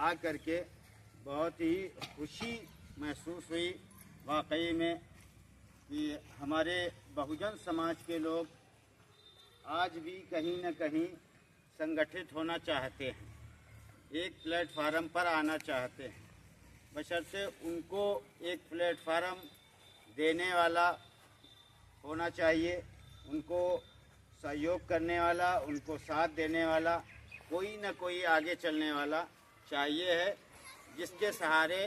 आ करके बहुत ही खुशी महसूस हुई वाकई में कि हमारे बहुजन समाज के लोग आज भी कहीं न कहीं संगठित होना चाहते हैं, एक प्लेटफार्म पर आना चाहते हैं, बशर्ते उनको एक प्लेटफार्म देने वाला होना चाहिए, उनको सहयोग करने वाला, उनको साथ देने वाला कोई न कोई आगे चलने वाला चाहिए है, जिसके सहारे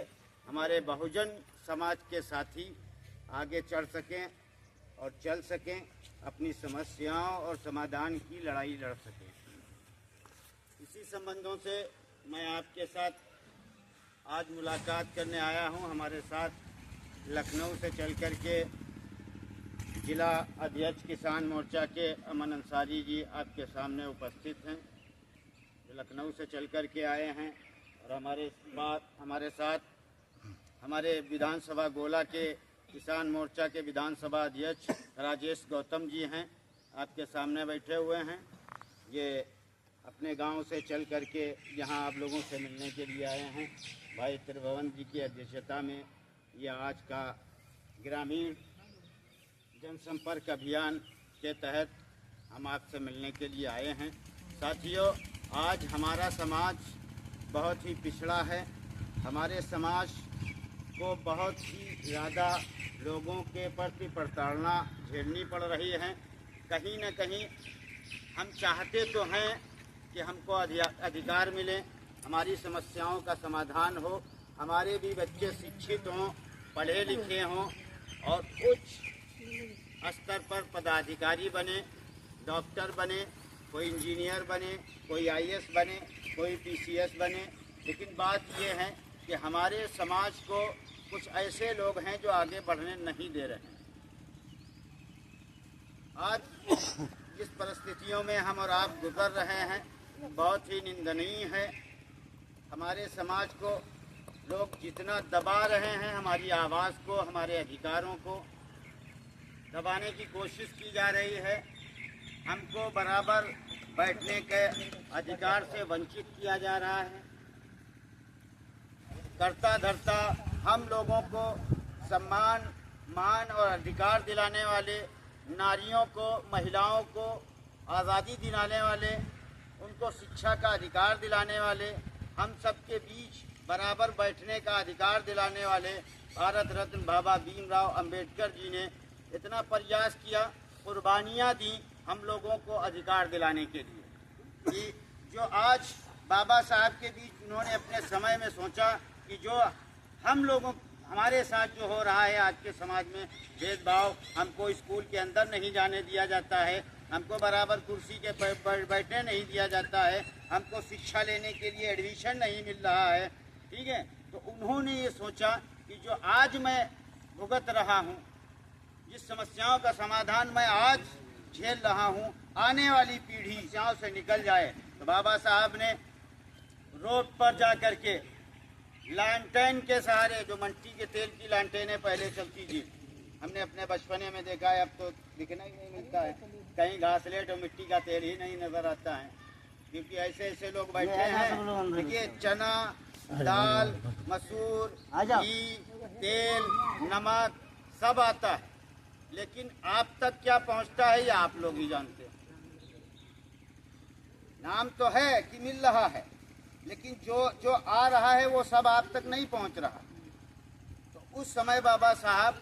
हमारे बहुजन समाज के साथी आगे चढ़ सकें और चल सकें, अपनी समस्याओं और समाधान की लड़ाई लड़ सकें। इसी संबंधों से मैं आपके साथ आज मुलाकात करने आया हूं। हमारे साथ लखनऊ से चल कर के जिला अध्यक्ष किसान मोर्चा के अमन अंसारी जी आपके सामने उपस्थित हैं, जो लखनऊ से चल कर के आए हैं। और हमारे साथ हमारे विधानसभा गोला के किसान मोर्चा के विधानसभा अध्यक्ष राजेश गौतम जी हैं, आपके सामने बैठे हुए हैं। ये अपने गांव से चल कर के यहाँ आप लोगों से मिलने के लिए आए हैं। भाई त्रिभुवन जी की अध्यक्षता में यह आज का ग्रामीण जनसंपर्क अभियान के तहत हम आपसे मिलने के लिए आए हैं। साथियों, आज हमारा समाज बहुत ही पिछड़ा है। हमारे समाज को बहुत ही ज़्यादा लोगों के प्रति प्रताड़ना झेलनी पड़ रही है। कहीं न कहीं हम चाहते तो हैं कि हमको अधिकार मिले, हमारी समस्याओं का समाधान हो, हमारे भी बच्चे शिक्षित हों, पढ़े लिखे हों और उच्च स्तर पर पदाधिकारी बने, डॉक्टर बने, कोई इंजीनियर बने, कोई आईएएस बने, कोई पीसीएस बने। लेकिन बात यह है कि हमारे समाज को कुछ ऐसे लोग हैं जो आगे बढ़ने नहीं दे रहे हैं। आज जिस परिस्थितियों में हम और आप गुजर रहे हैं बहुत ही निंदनीय है। हमारे समाज को लोग जितना दबा रहे हैं, हमारी आवाज़ को, हमारे अधिकारों को दबाने की कोशिश की जा रही है। हमको बराबर बैठने के अधिकार से वंचित किया जा रहा है। करता धरता हम लोगों को सम्मान, मान और अधिकार दिलाने वाले, नारियों को, महिलाओं को आज़ादी दिलाने वाले, उनको शिक्षा का अधिकार दिलाने वाले, हम सबके बीच बराबर बैठने का अधिकार दिलाने वाले भारत रत्न बाबा भीमराव अंबेडकर जी ने इतना प्रयास किया, कुर्बानियाँ दी हम लोगों को अधिकार दिलाने के लिए कि जो आज बाबा साहब के बीच उन्होंने अपने समय में सोचा कि जो हम लोगों हमारे साथ जो हो रहा है आज के समाज में भेदभाव, हमको स्कूल के अंदर नहीं जाने दिया जाता है, हमको बराबर कुर्सी के बैठने नहीं दिया जाता है, हमको शिक्षा लेने के लिए एडमिशन नहीं मिल रहा है, ठीक है। तो उन्होंने ये सोचा कि जो आज मैं भुगत रहा हूँ, जिस समस्याओं का समाधान मैं आज झेल रहा हूँ, आने वाली पीढ़ी समस्याओं से निकल जाए। तो बाबा साहब ने रोड पर जा कर के लालटेन के सहारे, जो मिट्टी के तेल की लालटेनें पहले चलती थी, हमने अपने बचपने में देखा है, अब तो दिखना ही नहीं मिलता है, कहीं घासलेट और मिट्टी का तेल ही नहीं नजर आता है, क्योंकि ऐसे ऐसे लोग बैठे हैं। देखिए, चना, दाल, मसूर, घी, तेल, नमक सब आता है, लेकिन आप तक क्या पहुंचता है ये आप लोग ही जानते हैं। नाम तो है कि मिल रहा है, लेकिन जो आ रहा है वो सब आप तक नहीं पहुंच रहा। तो उस समय बाबा साहब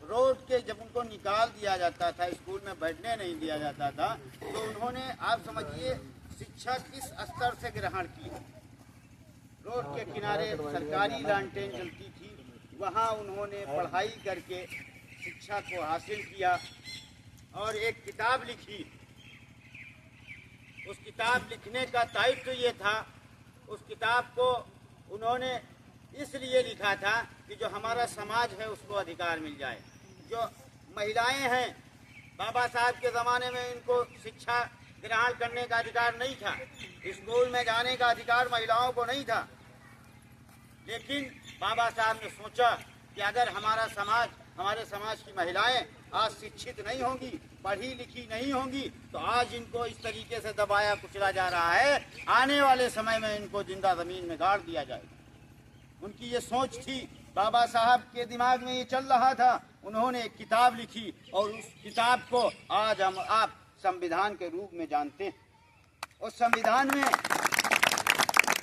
रोड के जब उनको निकाल दिया जाता था, स्कूल में बैठने नहीं दिया जाता था, तो उन्होंने, आप समझिए, शिक्षा किस स्तर से ग्रहण की। रोड के किनारे सरकारी लालटेन चलती थी, वहाँ उन्होंने पढ़ाई करके शिक्षा को हासिल किया और एक किताब लिखी। उस किताब लिखने का दायित्व ये था, उस किताब को उन्होंने इसलिए लिखा था कि जो हमारा समाज है उसको अधिकार मिल जाए। जो महिलाएं हैं, बाबा साहब के ज़माने में इनको शिक्षा ग्रहण करने का अधिकार नहीं था, स्कूल में जाने का अधिकार महिलाओं को नहीं था, लेकिन बाबा साहब ने सोचा कि अगर हमारे समाज की महिलाएं आज शिक्षित नहीं होंगी, पढ़ी लिखी नहीं होंगी तो आज इनको इस तरीके से दबाया कुचला जा रहा है, आने वाले समय में इनको जिंदा जमीन में गाड़ दिया जाएगा। उनकी ये सोच थी, बाबा साहब के दिमाग में ये चल रहा था। उन्होंने एक किताब लिखी और उस किताब को आज हम आप संविधान के रूप में जानते हैं। उस संविधान में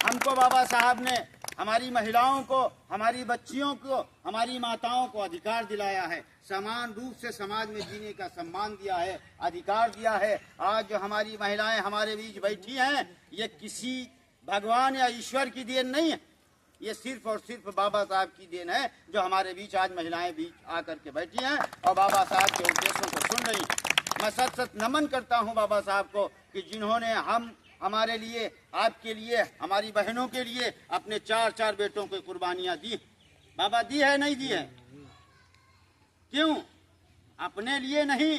हमको बाबा साहब ने हमारी महिलाओं को, हमारी बच्चियों को, हमारी माताओं को अधिकार दिलाया है, समान रूप से समाज में जीने का सम्मान दिया है, अधिकार दिया है। आज जो हमारी महिलाएं हमारे बीच बैठी हैं, ये किसी भगवान या ईश्वर की देन नहीं है, ये सिर्फ और सिर्फ बाबा साहब की देन है जो हमारे बीच आज महिलाएं बीच आकर के बैठी हैं और बाबा साहब के उद्देश्यों को सुन रही। मैं सच सच नमन करता हूं बाबा साहब को कि जिन्होंने हमारे लिए, आपके लिए, हमारी बहनों के लिए अपने 4 बेटों को कुर्बानियां दी। बाबा दी है नहीं दी है? क्यों? अपने लिए नहीं।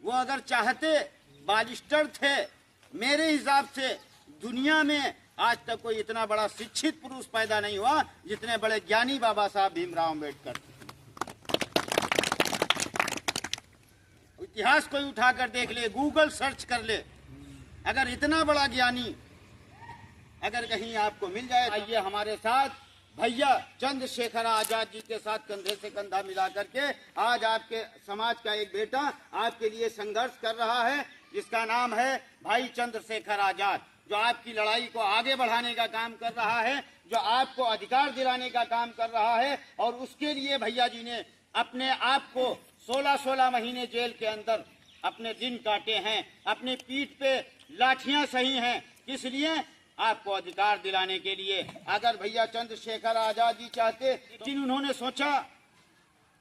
वो अगर चाहते, बालिस्टर थे। मेरे हिसाब से दुनिया में आज तक कोई इतना बड़ा शिक्षित पुरुष पैदा नहीं हुआ जितने बड़े ज्ञानी बाबा साहब भीमराव अम्बेडकर। इतिहास कोई उठाकर देख ले, गूगल सर्च कर ले, अगर इतना बड़ा ज्ञानी अगर कहीं आपको मिल जाए। आइए हमारे साथ भैया चंद्रशेखर आजाद जी के साथ कंधे से कंधा मिला करके आज आपके समाज का एक बेटा आपके लिए संघर्ष कर रहा है, जिसका नाम है भाई चंद्रशेखर आजाद, जो आपकी लड़ाई को आगे बढ़ाने का काम कर रहा है, जो आपको अधिकार दिलाने का काम कर रहा है। और उसके लिए भैया जी ने अपने आप को 16 महीने जेल के अंदर अपने दिन काटे हैं, अपने पीठ पे लाठियां सही हैं। किस लिए? आपको अधिकार दिलाने के लिए। अगर भैया चंद्रशेखर आजाद जी चाहते, लेकिन उन्होंने सोचा,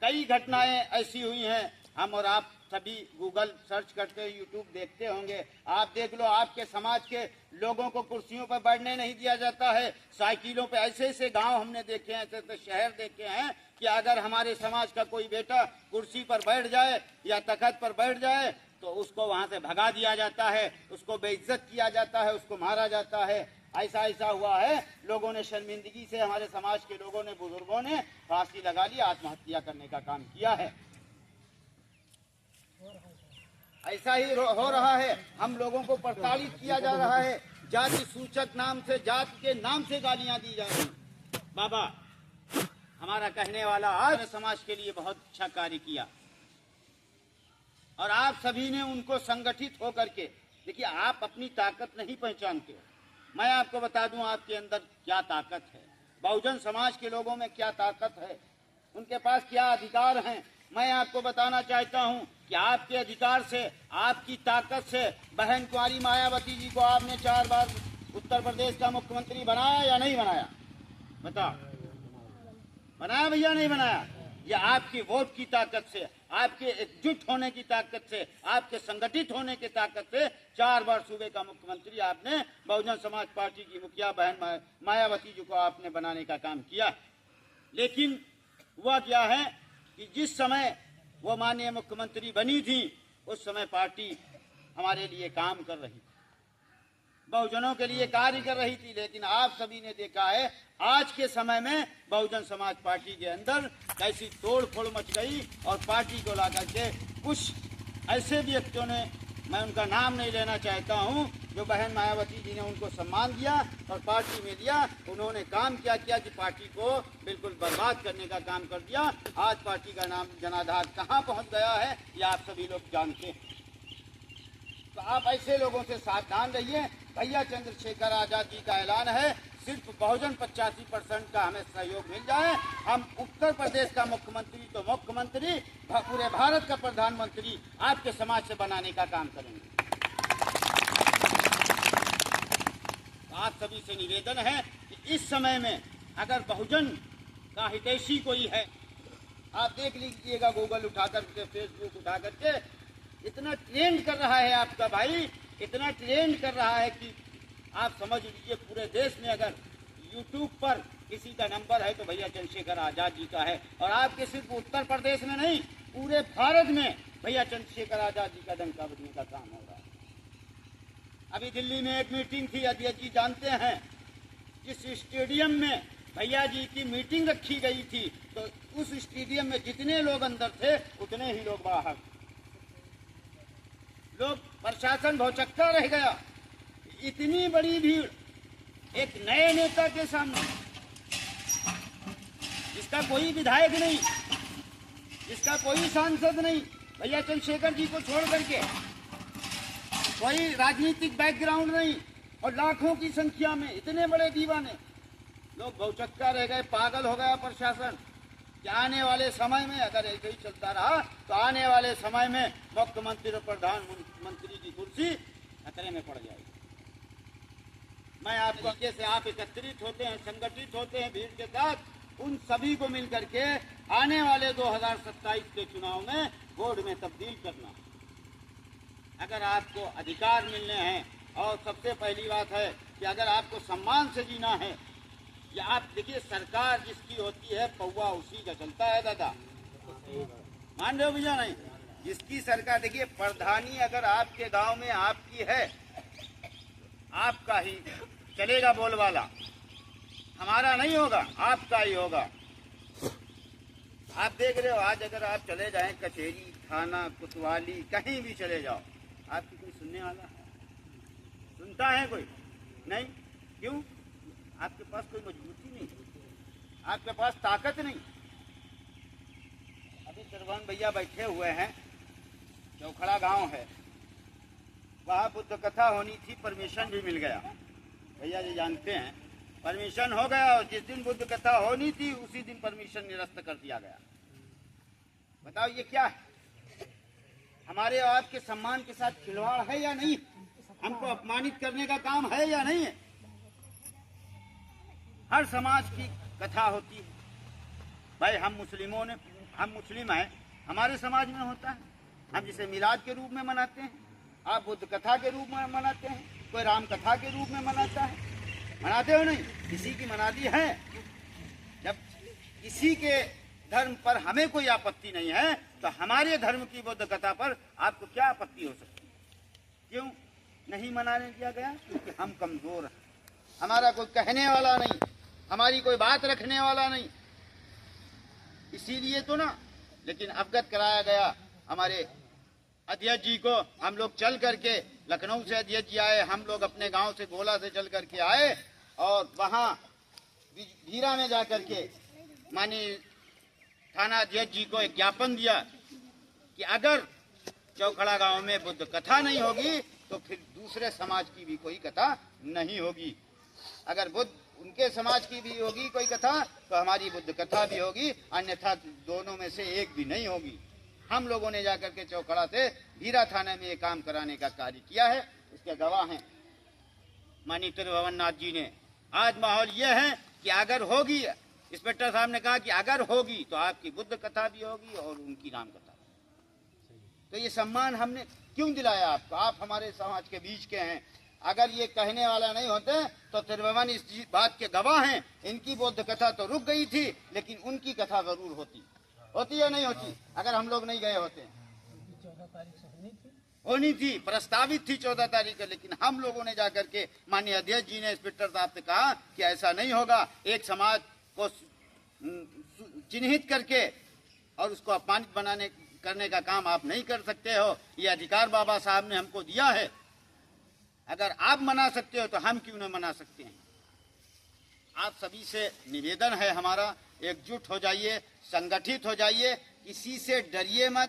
कई घटनाएं ऐसी हुई हैं, हम और आप सभी गूगल सर्च करते, यूट्यूब देखते होंगे, आप देख लो, आपके समाज के लोगों को कुर्सियों पर बैठने नहीं दिया जाता है, साइकिलों पे। ऐसे ऐसे गांव हमने देखे हैं, ऐसे ऐसे शहर देखे हैं कि अगर हमारे समाज का कोई बेटा कुर्सी पर बैठ जाए या तख्त पर बैठ जाए तो उसको वहां से भगा दिया जाता है, उसको बेइज्जत किया जाता है, उसको मारा जाता है। ऐसा हुआ है, लोगों ने शर्मिंदगी से, हमारे समाज के लोगों ने, बुजुर्गों ने फांसी लगा ली, आत्महत्या करने का काम किया है। ऐसा ही हो रहा है। हम लोगों को प्रताड़ित किया जा रहा है, जाति सूचक नाम से, जाति के नाम से गालियां दी जा रही। बाबा हमारा कहने वाला आज समाज के लिए बहुत अच्छा कार्य किया और आप सभी ने उनको संगठित होकर के, देखिए आप अपनी ताकत नहीं पहचानते हो, मैं आपको बता दूं आपके अंदर क्या ताकत है, बहुजन समाज के लोगों में क्या ताकत है, उनके पास क्या अधिकार हैं। मैं आपको बताना चाहता हूं कि आपके अधिकार से, आपकी ताकत से बहन कुंवारी मायावती जी को आपने 4 बार उत्तर प्रदेश का मुख्यमंत्री बनाया या नहीं बनाया? बता, बनाया भैया नहीं बनाया? ये आपकी वोट की ताकत से, आपके एकजुट होने की ताकत से, आपके संगठित होने की ताकत से 4 बार सूबे का मुख्यमंत्री आपने बहुजन समाज पार्टी की मुखिया बहन मायावती जी को आपने बनाने का काम किया। लेकिन हुआ क्या है कि जिस समय वो माननीय मुख्यमंत्री बनी थी, उस समय पार्टी हमारे लिए काम कर रही थी, बहुजनों के लिए कार्य कर रही थी। लेकिन आप सभी ने देखा है आज के समय में बहुजन समाज पार्टी के अंदर कैसी तोड़ फोड़ मच गई और पार्टी को ला करके कुछ ऐसे व्यक्तियों ने, मैं उनका नाम नहीं लेना चाहता हूं, जो बहन मायावती जी ने उनको सम्मान दिया और पार्टी में दिया, उन्होंने काम क्या किया कि पार्टी को बिल्कुल बर्बाद करने का काम कर दिया। आज पार्टी का नाम जनाधार कहाँ पहुंच गया है ये आप सभी लोग जानते हैं। तो आप ऐसे लोगों से सावधान रहिए। भैया चंद्रशेखर आजाद जी का ऐलान है, सिर्फ बहुजन 85% का हमें सहयोग मिल जाए, हम उत्तर प्रदेश का मुख्यमंत्री तो मुख्यमंत्री, पूरे भारत का प्रधानमंत्री आपके समाज से बनाने का काम करेंगे। आप सभी से निवेदन है कि इस समय में अगर बहुजन का हितैषी कोई है, आप देख लीजिएगा गूगल उठा करके, फेसबुक उठा करके, इतना ट्रेंड कर रहा है आपका भाई, इतना ट्रेंड कर रहा है कि आप समझ लीजिए पूरे देश में अगर यूट्यूब पर किसी का नंबर है तो भैया चंद्रशेखर आजाद जी का है। और आपके सिर्फ उत्तर प्रदेश में नहीं, पूरे भारत में भैया चंद्रशेखर आजाद जी का डंका बजने का काम हो रहा है। अभी दिल्ली में एक मीटिंग थी, अध्यक्ष जी जानते हैं, जिस स्टेडियम में भैया जी की मीटिंग रखी गई थी, तो उस स्टेडियम में जितने लोग अंदर थे उतने ही लोग बाहर। लोग प्रशासन भौचक्का रह गया। इतनी बड़ी भीड़ एक नए नेता के सामने, जिसका कोई विधायक नहीं, जिसका कोई सांसद नहीं, भैया चंद्रशेखर जी को छोड़ करके कोई राजनीतिक बैकग्राउंड नहीं, और लाखों की संख्या में इतने बड़े दीवाने लोग भौचक्का रह गए। पागल हो गया प्रशासन कि आने वाले समय में अगर ऐसे ही चलता रहा तो आने वाले समय में मुख्यमंत्री और प्रधानमंत्री की कुर्सी खतरे में पड़ जाएगी। मैं आपको से आप एकत्रित होते हैं, संगठित होते हैं भीड़ के साथ, उन सभी को मिलकर के आने वाले 2027 के चुनाव में वोट में तब्दील करना। अगर आपको अधिकार मिलने हैं, और सबसे पहली बात है कि अगर आपको सम्मान से जीना है, या आप देखिए सरकार जिसकी होती है पौवा उसी का चलता है दादा, मान रहे हो भैया? नहीं, जिसकी सरकार, देखिए प्रधानी अगर आपके गांव में आपकी है, आपका ही चलेगा बोलवाला, हमारा नहीं होगा, आपका ही होगा। आप देख रहे हो आज अगर आप चले जाएं कचहरी, थाना, कोतवाली, कहीं भी चले जाओ, आपकी कोई सुनने वाला है? सुनता है कोई? नहीं। क्यों? आपके पास कोई मजबूती नहीं, आपके पास ताकत नहीं। अभी सरवन भैया बैठे हुए हैं, चौखड़ा गांव है, वहाँ बुद्ध कथा होनी थी, परमिशन भी मिल गया। भैया जी जानते हैं, परमिशन हो गया, और जिस दिन बुद्ध कथा होनी थी उसी दिन परमिशन निरस्त कर दिया गया। बताओ ये क्या है? हमारे और आपके सम्मान के साथ खिलवाड़ है या नहीं? हमको अपमानित करने का काम है या नहीं है? हर समाज की कथा होती है भाई। हम मुस्लिम हैं, हमारे समाज में होता है, हम जिसे मिलाद के रूप में मनाते हैं, आप बुद्ध कथा के रूप में मनाते हैं, कोई राम कथा के रूप में मनाता है। मनाते हो नहीं? किसी की मनाती है। जब किसी के धर्म पर हमें कोई आपत्ति नहीं है, तो हमारे धर्म की बुद्ध कथा पर आपको क्या आपत्ति हो सकती है? क्यों नहीं मनाने दिया गया? क्योंकि हम कमजोर हैं, हमारा कोई कहने वाला नहीं, हमारी कोई बात रखने वाला नहीं, इसीलिए तो ना। लेकिन अवगत कराया गया हमारे अध्यक्ष जी को। हम लोग चल करके लखनऊ से अध्यक्ष जी आए, हम लोग अपने गांव से गोला से चल करके आए, और वहां भीरा में जाकर के माननीय थाना अध्यक्ष जी को एक ज्ञापन दिया कि अगर चौखड़ा गांव में बुद्ध कथा नहीं होगी तो फिर दूसरे समाज की भी कोई कथा नहीं होगी। अगर बुद्ध उनके समाज की भी होगी कोई कथा तो हमारी बुद्ध कथा भी होगी, अन्यथा दोनों में से एक भी नहीं होगी। हम लोगों ने जाकर के चौखड़ा से भीरा थाने में ये काम कराने का कार्य किया है, इसके गवाह हैं माननीय त्रिभुवन नाथ जी ने। आज माहौल ये है कि अगर होगी, इंस्पेक्टर साहब ने कहा कि अगर होगी तो आपकी बुद्ध कथा भी होगी और उनकी राम कथा। तो ये सम्मान हमने क्यों दिलाया आपको? आप हमारे समाज के बीच के हैं। अगर ये कहने वाला नहीं होते तो त्रिभुवन इस बात के गवाह हैं, इनकी बुद्ध कथा तो रुक गई थी, लेकिन उनकी कथा जरूर होती या नहीं होती अगर हम लोग नहीं गए होते? 14 तारीख से होनी थी, प्रस्तावित थी 14 तारीख को, लेकिन हम लोगों ने जाकर के माननीय अध्यक्ष जी ने इंस्पेक्टर साहब से कहा कि ऐसा नहीं होगा। एक समाज को चिन्हित करके और उसको अपमानित करने का काम आप नहीं कर सकते हो। ये अधिकार बाबा साहब ने हमको दिया है। अगर आप मना सकते हो तो हम क्यों न मना सकते हैं? आप सभी से निवेदन है हमारा, एकजुट हो जाइए, संगठित हो जाइए, किसी से डरिए मत,